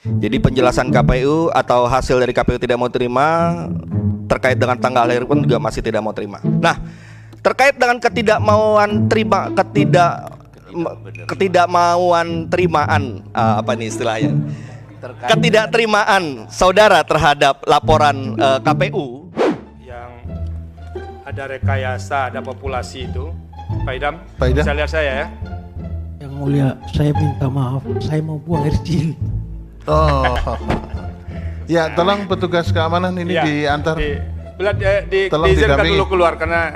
Jadi penjelasan KPU atau hasil dari KPU tidak mau terima terkait dengan tanggal lahir pun juga masih tidak mau terima. Nah, terkait dengan ketidakmauan terimaan, apa nih istilahnya? Ketidakterimaan saudara terhadap laporan KPU yang ada rekayasa, ada populasi itu. Pak Idam, Pak Idam, bisa lihat saya ya. Yang mulia, saya minta maaf, saya mau buang air kecil. oh, ya tolong petugas keamanan ini Ya, diantar. Tolong diizinkan didampingi. dulu keluar karena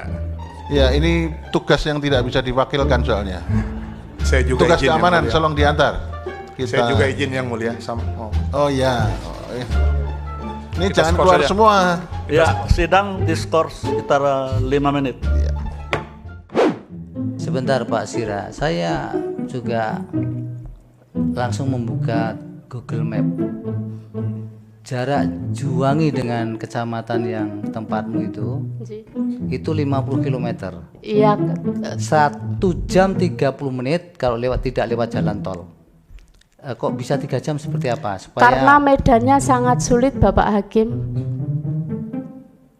Ya ini tugas yang tidak bisa diwakilkan soalnya. Saya juga Tugas izin keamanan, yang mulia. tolong diantar. Saya juga izin yang mulia. Oh ya. Oh, ya. Ini Kita jangan skor keluar saja. semua. Ya, sidang diskors sekitar 5 menit. Sebentar Pak Sira, saya juga langsung membuka Google Map. Jarak Juwangi dengan kecamatan yang tempatmu itu 50 km. Iya, 1 jam 30 menit kalau tidak lewat jalan tol. Kok bisa 3 jam seperti apa? karena medannya sangat sulit Bapak Hakim.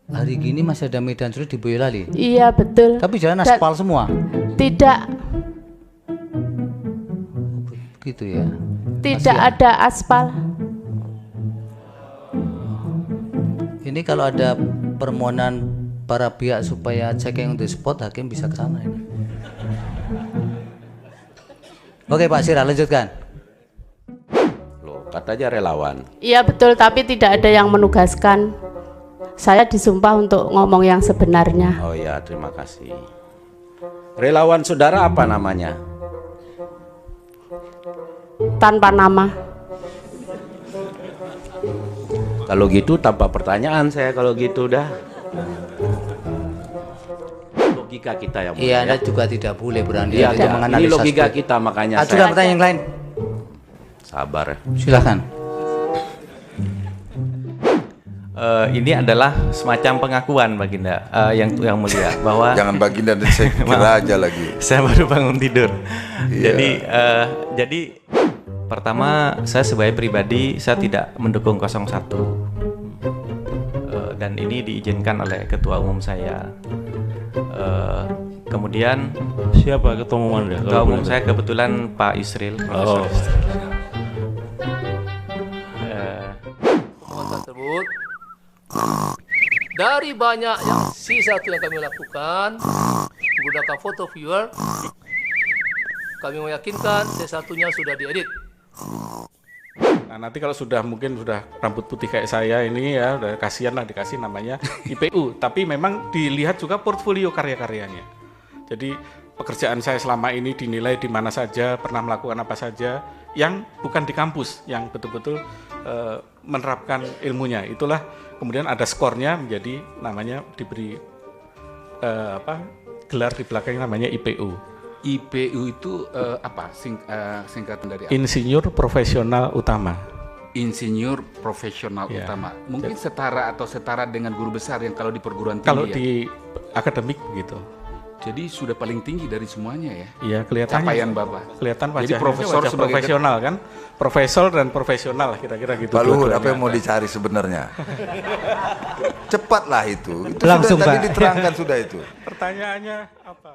Hari gini masih ada medan sulit di Boyolali. Iya betul. Tapi jalan Dan aspal semua. Tidak, Gitu ya. tidak ada aspal. Ini kalau ada permohonan para pihak supaya checking on the spot, hakim bisa ke sana ini. Oke Pak Sira, lanjutkan. Loh, katanya relawan. Iya betul, tapi tidak ada yang menugaskan. Saya disumpah untuk ngomong yang sebenarnya. Oh ya, terima kasih. Relawan saudara apa namanya? Tanpa nama. Kalau gitu tanpa pertanyaan saya kalau gitu dah. Logika kita yang Iya, Anda ya. juga tidak boleh berani Iya, untuk ini menganalisa. logika seperti- kita makanya Ajukan saya pertanyaan yang lain. sabar. Silakan. Ini adalah semacam pengakuan Baginda yang mulia bahwa Jangan baginda dan saya kira aja lagi. saya baru bangun tidur. Iya. Jadi pertama saya sebagai pribadi saya tidak mendukung 01. Dan ini diizinkan oleh ketua umum saya. Kemudian Siapa ketua umum Anda? ketua umum saya kebetulan Pak Yusril. Oh. Tersebut dari banyak yang C1 yang kami lakukan menggunakan foto viewer, kami meyakinkan C1-nya sudah diedit. Nah, nanti kalau mungkin sudah rambut putih kayak saya ini ya, udah kasihan lah dikasih namanya IPU. Tapi memang dilihat juga portfolio karya-karyanya. Jadi pekerjaan saya selama ini dinilai di mana saja, pernah melakukan apa saja, yang bukan di kampus, yang betul-betul menerapkan ilmunya. Itulah kemudian ada skornya menjadi namanya diberi gelar di belakangnya namanya IPU. IPU itu apa? Singkatan dari apa? Insinyur Profesional Utama. Insinyur Profesional Ya. Utama. Mungkin setara dengan guru besar yang kalau di perguruan tinggi Kalau ya? di akademik begitu. Jadi sudah paling tinggi dari semuanya ya? Iya, kelihatannya. Capaian Bapak. Kelihatan Jadi wajahnya profesor wajah sebagai profesional kan? Profesor dan profesional kira-kira gitu. Pak Luhut, dua-duanya apa yang mau ada. dicari sebenarnya? Cepatlah itu. Itu Langsung, sudah tadi Pak. diterangkan sudah itu. Pertanyaannya apa?